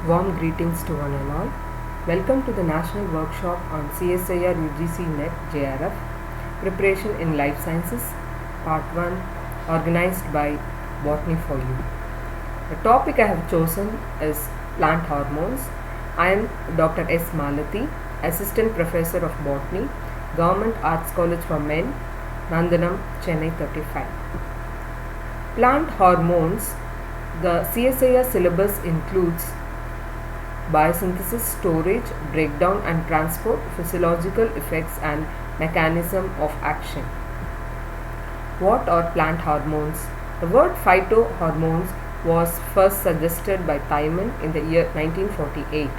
Warm greetings to one and all. Welcome to the National Workshop on CSIR UGC NET JRF Preparation in Life Sciences Part 1, organized by Botany for You. The topic I have chosen is plant hormones. I am Dr. S. Malati, Assistant Professor of Botany, Government Arts College for Men, Nandanam, Chennai 35. Plant hormones. The CSIR syllabus includes biosynthesis, storage, breakdown and transport, physiological effects and mechanism of action. What are plant hormones? The word phytohormones was first suggested by Thyman in the year 1948.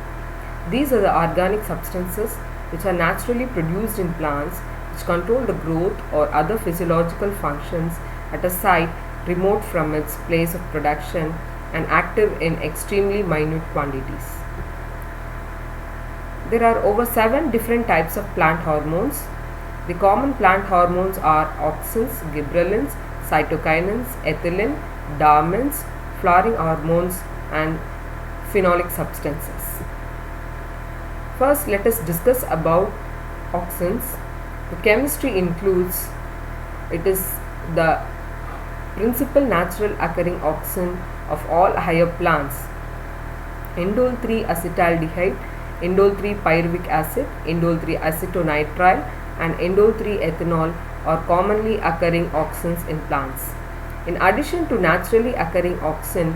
These are the organic substances which are naturally produced in plants which control the growth or other physiological functions at a site remote from its place of production and active in extremely minute quantities. There are over 7 different types of plant hormones. The common plant hormones are auxins, gibberellins, cytokinins, ethylene, dormins, flowering hormones and phenolic substances. First, let us discuss about auxins. The chemistry includes, it is the principal natural occurring auxin of all higher plants. Indole 3-acetaldehyde, indole 3-pyruvic acid, indole 3-acetonitrile and indole 3-ethanol are commonly occurring auxins in plants. In addition to naturally occurring auxin,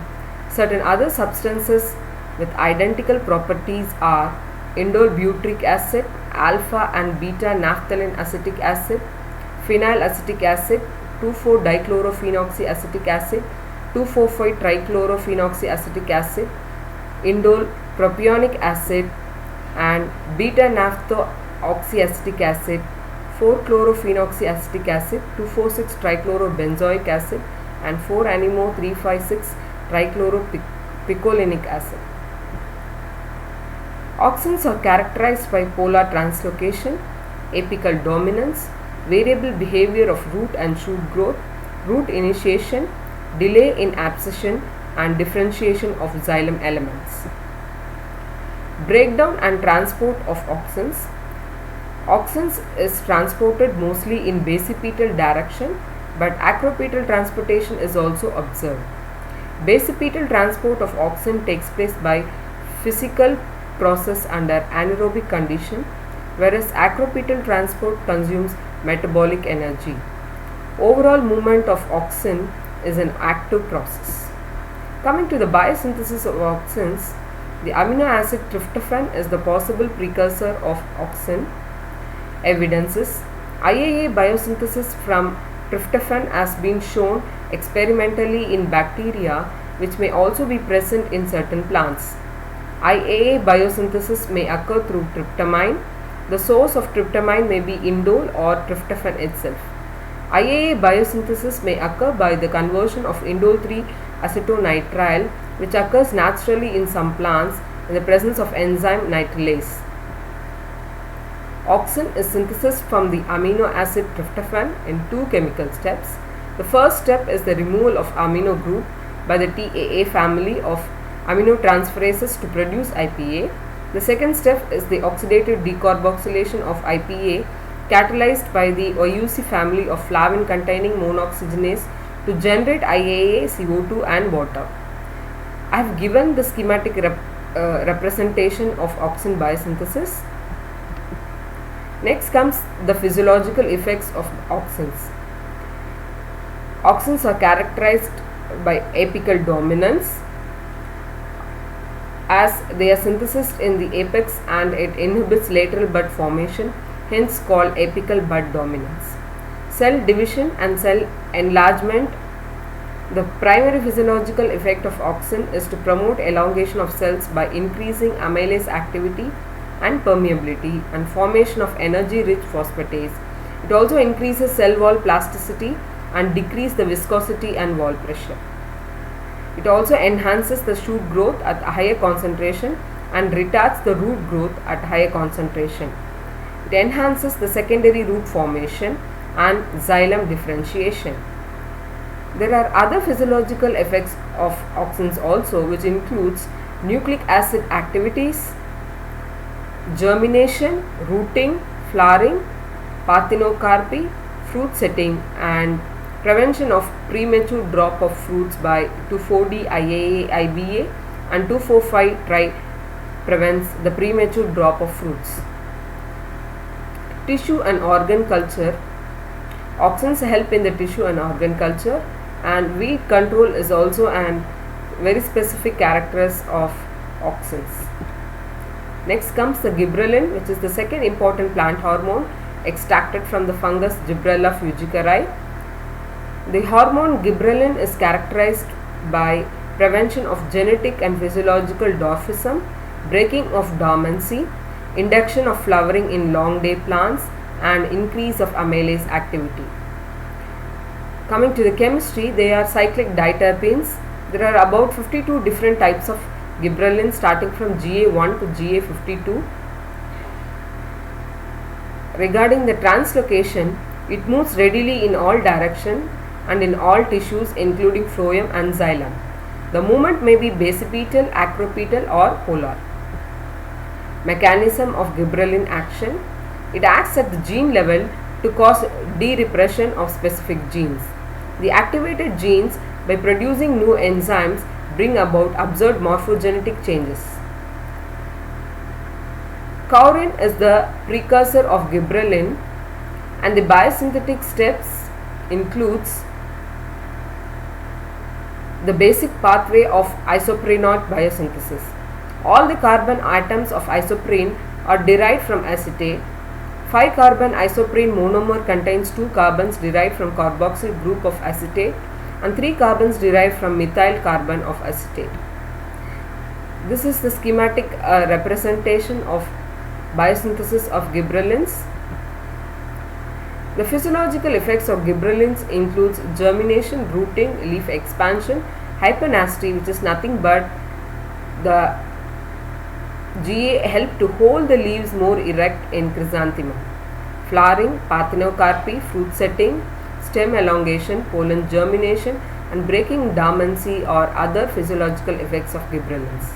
certain other substances with identical properties are indole butyric acid, alpha and beta naphthalene acetic acid, phenyl acetic acid, 2,4-dichlorophenoxyacetic acid, 2,4,5-trichlorophenoxyacetic acid, indole propionic acid and beta-naphthoxyacetic acid, 4-chlorophenoxyacetic acid, 2,4,6-trichlorobenzoic acid and 4-animo-3,5,6-trichloropicolinic acid. Auxins are characterized by polar translocation, apical dominance, variable behavior of root and shoot growth, root initiation, delay in abscission and differentiation of xylem elements. Breakdown and transport of auxins. Auxins is transported mostly in basipetal direction, but acropetal transportation is also observed. Basipetal transport of auxin takes place by physical process under anaerobic condition, whereas acropetal transport consumes metabolic energy. Overall movement of auxin is an active process. Coming to the biosynthesis of auxins, the amino acid tryptophan is the possible precursor of auxin. Evidences: IAA biosynthesis from tryptophan has been shown experimentally in bacteria, which may also be present in certain plants. IAA biosynthesis may occur through tryptamine. The source of tryptamine may be indole or tryptophan itself. IAA biosynthesis may occur by the conversion of indole 3-acetonitrile, which occurs naturally in some plants in the presence of enzyme nitrylase. Auxin is synthesized from the amino acid tryptophan in 2 chemical steps. The first step is the removal of amino group by the TAA family of aminotransferases to produce IPA. The second step is the oxidative decarboxylation of IPA catalyzed by the IUC family of flavin containing monoxygenase to generate IAA, CO2 and water. I have given the schematic representation of auxin biosynthesis. Next comes the physiological effects of auxins. Auxins are characterized by apical dominance, as they are synthesized in the apex and it inhibits lateral bud formation, hence called apical bud dominance. Cell division and cell enlargement. The primary physiological effect of auxin is to promote elongation of cells by increasing amylase activity and permeability and formation of energy-rich phosphatase. It also increases cell wall plasticity and decreases the viscosity and wall pressure. It also enhances the shoot growth at a higher concentration and retards the root growth at higher concentration. It enhances the secondary root formation and xylem differentiation. There are other physiological effects of auxins also, which includes nucleic acid activities, germination, rooting, flowering, parthenocarpy, fruit setting, and prevention of premature drop of fruits by 2,4-D IAA IBA and 2,4,5 tri prevents the premature drop of fruits. Tissue and organ culture. Auxins help in the tissue and organ culture, and weed control is also an very specific characteristic of auxins. Next comes the gibberellin, which is the second important plant hormone extracted from the fungus Gibberella fugicari. The hormone gibberellin is characterized by prevention of genetic and physiological dwarfism, breaking of dormancy, induction of flowering in long day plants, and increase of amylase activity. Coming to the chemistry, they are cyclic diterpenes. There are about 52 different types of gibberellin starting from GA1 to GA52. Regarding the translocation, it moves readily in all directions and in all tissues including phloem and xylem. The movement may be basipetal, acropetal or polar. Mechanism of gibberellin action. It acts at the gene level to cause de-repression of specific genes. The activated genes, by producing new enzymes, bring about observed morphogenetic changes. Caurin is the precursor of gibberellin, and the biosynthetic steps includes the basic pathway of isoprenoid biosynthesis. All the carbon atoms of isoprene are derived from acetate. 5-carbon isoprene monomer contains 2 carbons derived from carboxyl group of acetate and 3 carbons derived from methyl carbon of acetate. This is the schematic representation of biosynthesis of gibberellins. The physiological effects of gibberellins includes germination, rooting, leaf expansion, hypernasty, which is nothing but the GA help to hold the leaves more erect in chrysanthemum, flowering, parthenocarpy, fruit setting, stem elongation, pollen germination, and breaking dormancy or other physiological effects of gibberellins.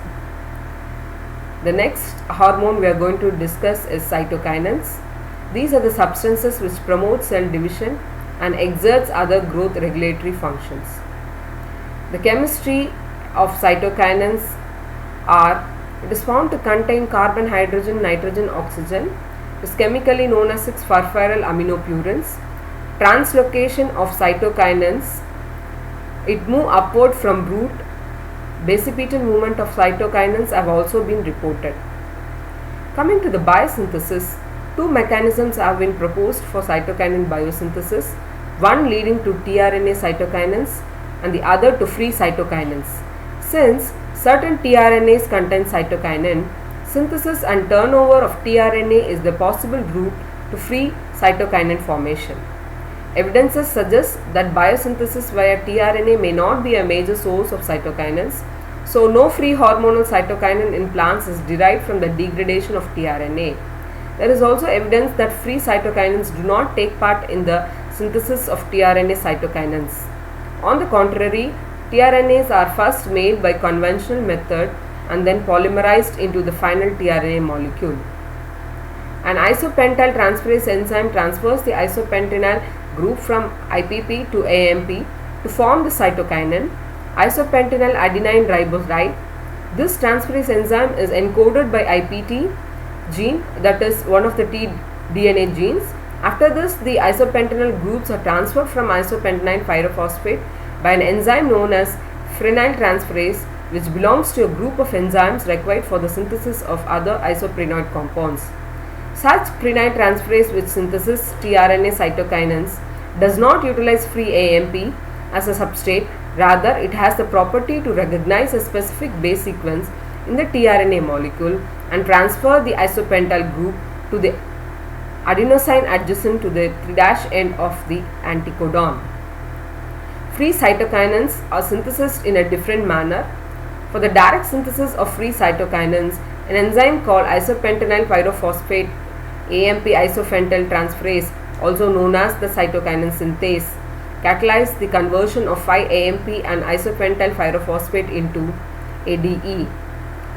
The next hormone we are going to discuss is cytokinins. These are the substances which promote cell division and exerts other growth regulatory functions. The chemistry of cytokinins are: it is found to contain carbon, hydrogen, nitrogen, oxygen. It is chemically known as 6-furfuryl aminopurines. Translocation of cytokinins. It move upward from root. Basipetal movement of cytokinins have also been reported. Coming to the biosynthesis, 2 mechanisms have been proposed for cytokinin biosynthesis, one leading to tRNA cytokinins and the other to free cytokinins. Since certain tRNAs contain cytokinin, synthesis and turnover of tRNA is the possible route to free cytokinin formation. Evidences suggest that biosynthesis via tRNA may not be a major source of cytokinins, so no free hormonal cytokinin in plants is derived from the degradation of tRNA. There is also evidence that free cytokinins do not take part in the synthesis of tRNA cytokinins. On the contrary, tRNAs are first made by conventional method and then polymerized into the final tRNA molecule. An isopentyl transferase enzyme transfers the isopentenyl group from IPP to AMP to form the cytokinin, isopentenyl adenine riboside. This transferase enzyme is encoded by IPT gene, that is one of the tDNA genes. After this, the isopentenyl groups are transferred from isopentenyl pyrophosphate by an enzyme known as phenyltransferase, which belongs to a group of enzymes required for the synthesis of other isoprenoid compounds. Such phenyltransferase, which synthesizes tRNA cytokinins, does not utilize free AMP as a substrate. Rather, it has the property to recognize a specific base sequence in the tRNA molecule and transfer the isopentyl group to the adenosine adjacent to the 3' end of the anticodon. Free cytokinins are synthesized in a different manner. For the direct synthesis of free cytokinins, an enzyme called isopentenyl pyrophosphate AMP isophentyl transferase, also known as the cytokinin synthase, catalyzes the conversion of 5-AMP and isopentyl pyrophosphate into ADE.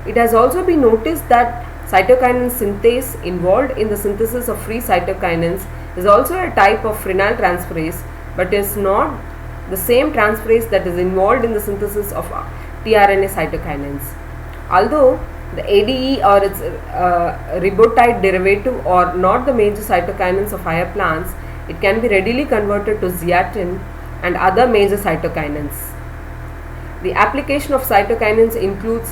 It has also been noticed that cytokinin synthase involved in the synthesis of free cytokinins is also a type of phenyltransferase, but is not the same transferase that is involved in the synthesis of tRNA cytokinins. Although the ADE or its ribotide derivative are not the major cytokinins of higher plants, it can be readily converted to zeatin and other major cytokinins. The application of cytokinins includes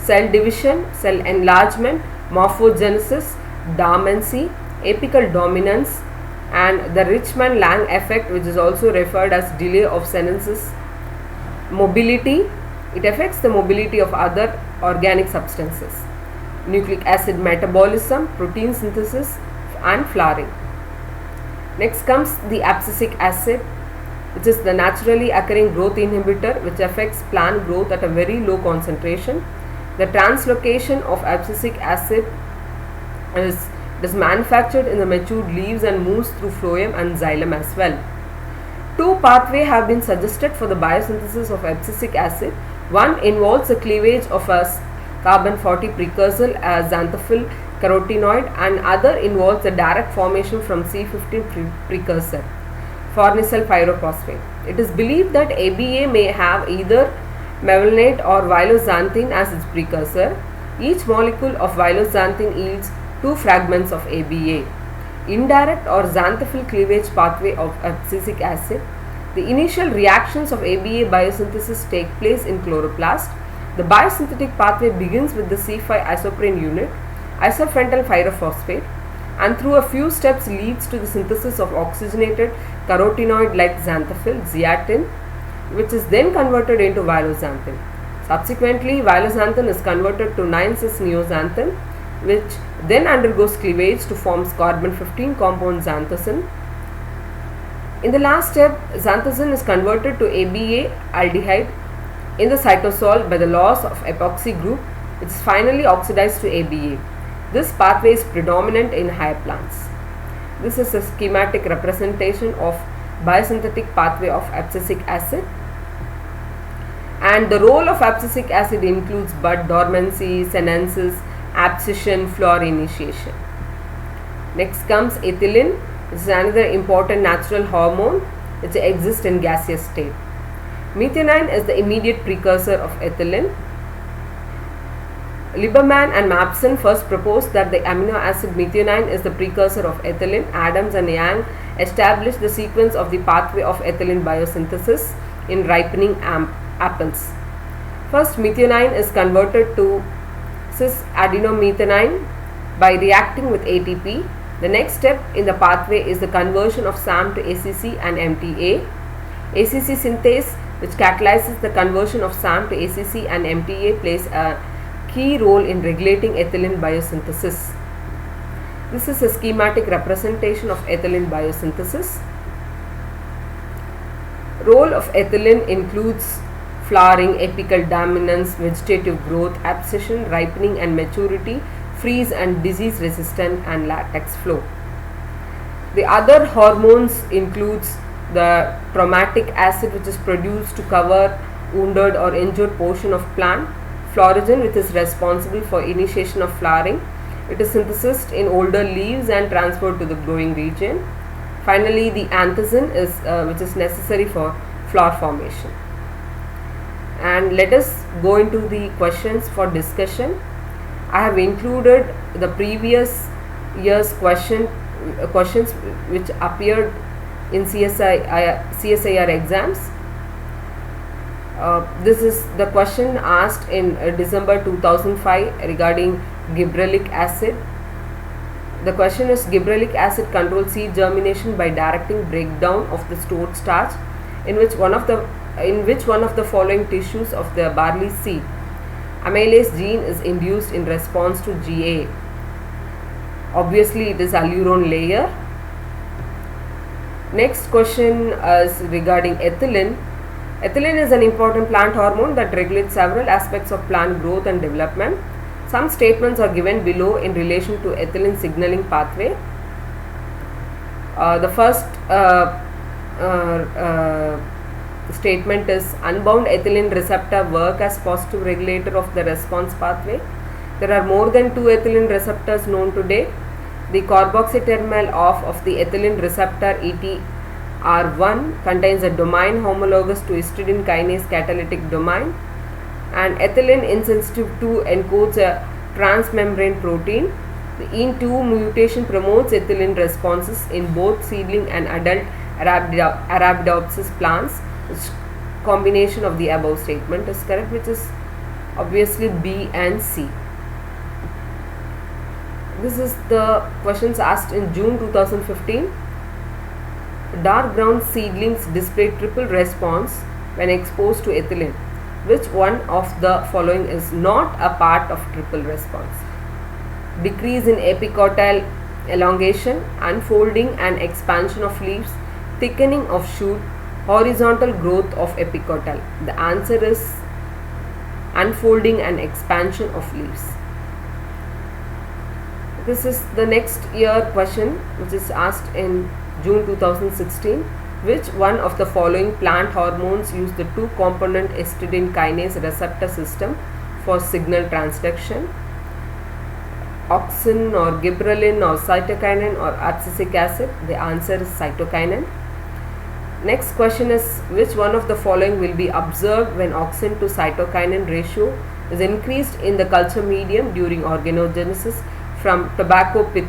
cell division, cell enlargement, morphogenesis, dormancy, apical dominance, and the Richman-Lang effect, which is also referred as delay of senescence. Mobility, it affects the mobility of other organic substances. Nucleic acid metabolism, protein synthesis, and flowering. Next comes the abscisic acid, which is the naturally occurring growth inhibitor which affects plant growth at a very low concentration. The translocation of abscisic acid is manufactured in the matured leaves and moves through phloem and xylem as well. Two pathways have been suggested for the biosynthesis of abscisic acid. One involves the cleavage of a carbon 40 precursor as xanthophyll carotenoid, and other involves the direct formation from C15 precursor, farnesyl pyrophosphate. It is believed that ABA may have either mevalonate or viloxanthin as its precursor. Each molecule of viloxanthin yields 2 fragments of ABA. Indirect or xanthophyll cleavage pathway of abscisic acid. The initial reactions of ABA biosynthesis take place in chloroplast. The biosynthetic pathway begins with the C5 isoprene unit, isophentyl pyrophosphate, and through a few steps leads to the synthesis of oxygenated carotenoid like xanthophyll, zeatin, which is then converted into viloxanthin. Subsequently, viloxanthin is converted to 9-cis-neoxanthin, which then undergoes cleavage to form carbon 15 compound xanthosine. In the last step, xanthosine is converted to ABA aldehyde in the cytosol by the loss of epoxy group, which is finally oxidized to ABA. This pathway is predominant in higher plants. This is a schematic representation of biosynthetic pathway of abscisic acid. And the role of abscisic acid includes bud dormancy, senescence, abscission, flower initiation. Next comes ethylene. This is another important natural hormone which exists in gaseous state. Methionine is the immediate precursor of ethylene. Lieberman and Mapson first proposed that the amino acid methionine is the precursor of ethylene. Adams and Yang established the sequence of the pathway of ethylene biosynthesis in ripening apples. First, methionine is converted to cis-adenomethionine by reacting with ATP. The next step in the pathway is the conversion of SAM to ACC and MTA. ACC synthase, which catalyzes the conversion of SAM to ACC and MTA, plays a key role in regulating ethylene biosynthesis. This is a schematic representation of ethylene biosynthesis. Role of ethylene includes flowering, apical dominance, vegetative growth, abscission, ripening and maturity, freeze and disease resistant, and latex flow. The other hormones includes the traumatic acid, which is produced to cover wounded or injured portion of plant. Florigen, which is responsible for initiation of flowering. It is synthesized in older leaves and transferred to the growing region. Finally, the anthoxin is which is necessary for flower formation. And let us go into the questions for discussion. I have included the previous year's questions which appeared in CSIR exams. This is the question asked in December 2005 regarding gibberellic acid. The question is: gibberellic acid controls seed germination by directing breakdown of the stored starch in which one of the following tissues of the barley seed. Amylase gene is induced in response to GA. Obviously, it is allurone layer. Next question is regarding ethylene. Ethylene is an important plant hormone that regulates several aspects of plant growth and development. Some statements are given below in relation to ethylene signaling pathway. The first statement is unbound ethylene receptor work as positive regulator of the response pathway. There are more than 2 ethylene receptors known today. The carboxy terminal of the ethylene receptor ETR1 contains a domain homologous to histidine kinase catalytic domain, and ethylene insensitive 2 encodes a transmembrane protein. The EN2 mutation promotes ethylene responses in both seedling and adult Arabidopsis plants. Which combination of the above statement is correct, which is obviously B and C. This is the questions asked in June 2015. Dark brown seedlings display triple response when exposed to ethylene. Which one of the following is not a part of triple response? Decrease in epicotyle elongation, unfolding and expansion of leaves, thickening of shoot, horizontal growth of epicotyle. The answer is unfolding and expansion of leaves. This is the next year question which is asked in June 2016. Which one of the following plant hormones use the 2-component histidine kinase receptor system for signal transduction? Auxin or gibberellin or cytokinin or abscisic acid? The answer is cytokinin. Next question is, which one of the following will be observed when auxin to cytokinin ratio is increased in the culture medium during organogenesis from tobacco pith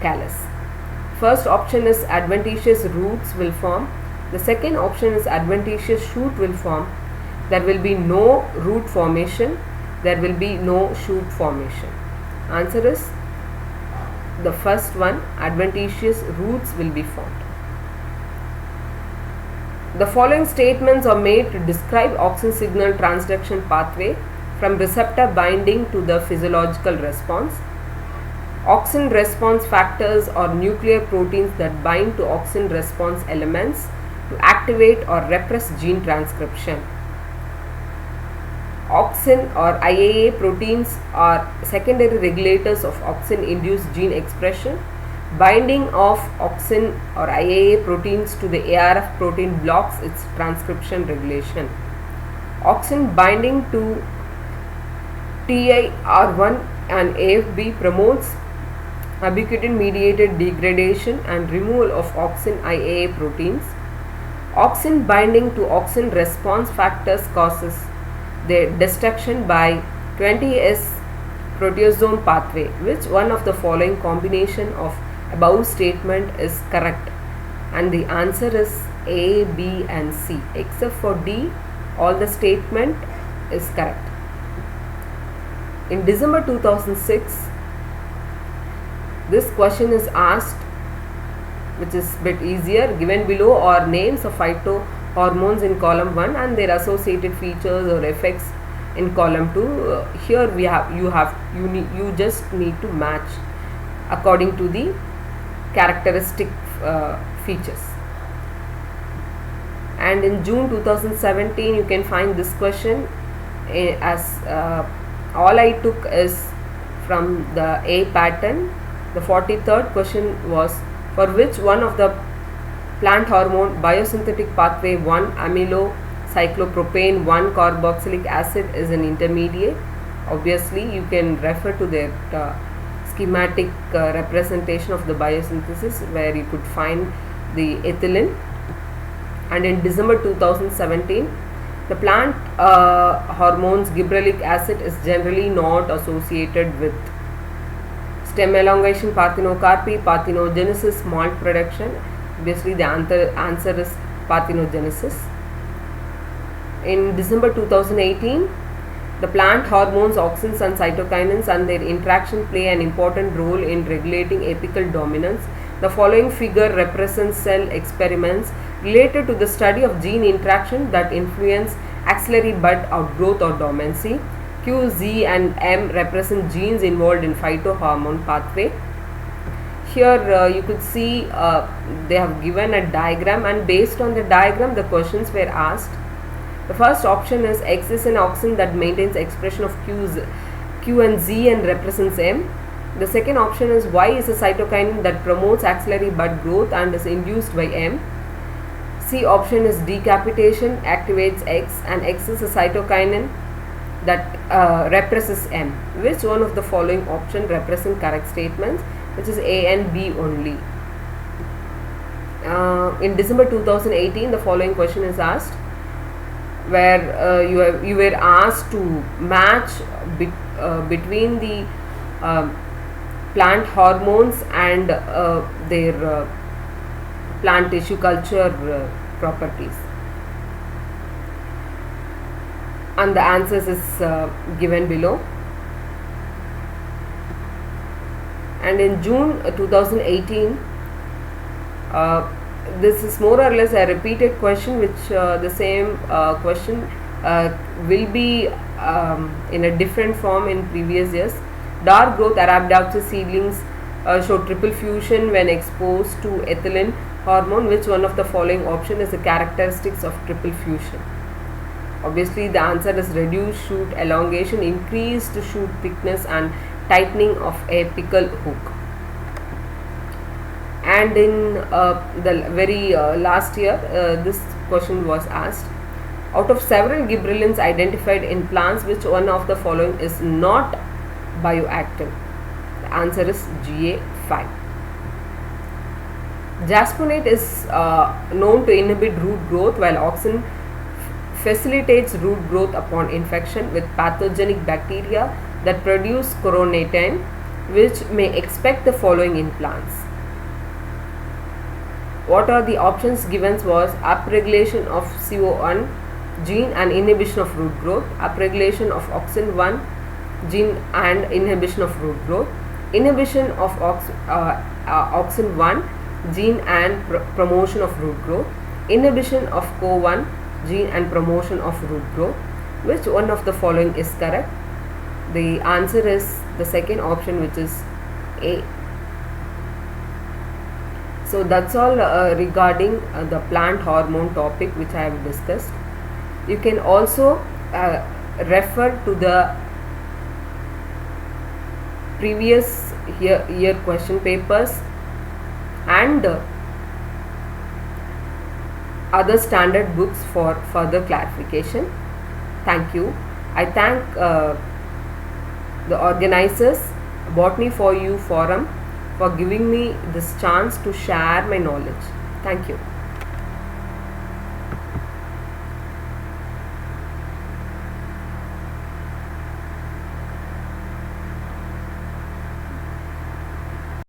callus? First option is adventitious roots will form. The second option is adventitious shoot will form. There will be no root formation. There will be no shoot formation. Answer is the first one, adventitious roots will be formed. The following statements are made to describe auxin signal transduction pathway from receptor binding to the physiological response. Auxin response factors are nuclear proteins that bind to auxin response elements to activate or repress gene transcription. Auxin or IAA proteins are secondary regulators of auxin-induced gene expression. Binding of auxin or IAA proteins to the ARF protein blocks its transcription regulation. Auxin binding to TIR1 and AFB promotes ubiquitin mediated degradation and removal of auxin IAA proteins. Auxin binding to auxin response factors causes their destruction by 20S proteasome pathway. Which one of the following combination of above statement is correct? And the answer is A, B and C. Except for D, all the statement is correct. In December 2006, this question is asked, which is a bit easier. Given below are names of phytohormones in column 1 and their associated features or effects in column 2. Here you just need to match according to the characteristic features. And in June 2017 you can find this question as all I took is from the A pattern. The 43rd question was, for which one of the plant hormone biosynthetic pathway 1 amylocyclopropane 1 carboxylic acid is an intermediate? Obviously you can refer to their schematic representation of the biosynthesis where you could find the ethylene. And in December 2017, the plant hormones gibberellic acid is generally not associated with stem elongation, parthenocarpy, parthenogenesis, malt production. Obviously the answer is parthenogenesis. In December 2018, the plant hormones auxins and cytokinins and their interaction play an important role in regulating apical dominance. The following figure represents cell experiments related to the study of gene interaction that influence axillary bud outgrowth or dormancy. Q, Z and M represent genes involved in phytohormone pathway. Here you could see they have given a diagram, and based on the diagram the questions were asked. The first option is X is an auxin that maintains expression of Q and Z and represents M. The second option is Y is a cytokinin that promotes axillary bud growth and is induced by M. C option is decapitation activates X, and X is a cytokinin that represses M. Which one of the following option represent correct statements? Which is A and B only. In December 2018, the following question is asked, where you were asked to match between the plant hormones and their plant tissue culture properties, and the answers is given below. And in June 2018, this is more or less a repeated question, which the same question will be in a different form in previous years. Dark growth Arabidopsis seedlings show triple fusion when exposed to ethylene hormone. Which one of the following option is the characteristics of triple fusion? Obviously the answer is reduced shoot elongation, increased shoot thickness, and tightening of apical hook. And in the very last year, this question was asked, out of several gibberellins identified in plants, which one of the following is not bioactive? The answer is GA5. Jasponate is known to inhibit root growth, while auxin facilitates root growth upon infection with pathogenic bacteria that produce coronatin, which may expect the following in plants. What are the options given was upregulation of CO1 gene and inhibition of root growth, upregulation of auxin 1 gene and inhibition of root growth, inhibition of auxin 1 gene and promotion of root growth, inhibition of CO1 gene and promotion of root growth. Which one of the following is correct? The answer is the second option, which is A. So that's all regarding the plant hormone topic which I have discussed. You can also refer to the previous year question papers and other standard books for further clarification. Thank you. I thank the organizers, Botany for You Forum, for giving me this chance to share my knowledge. Thank you.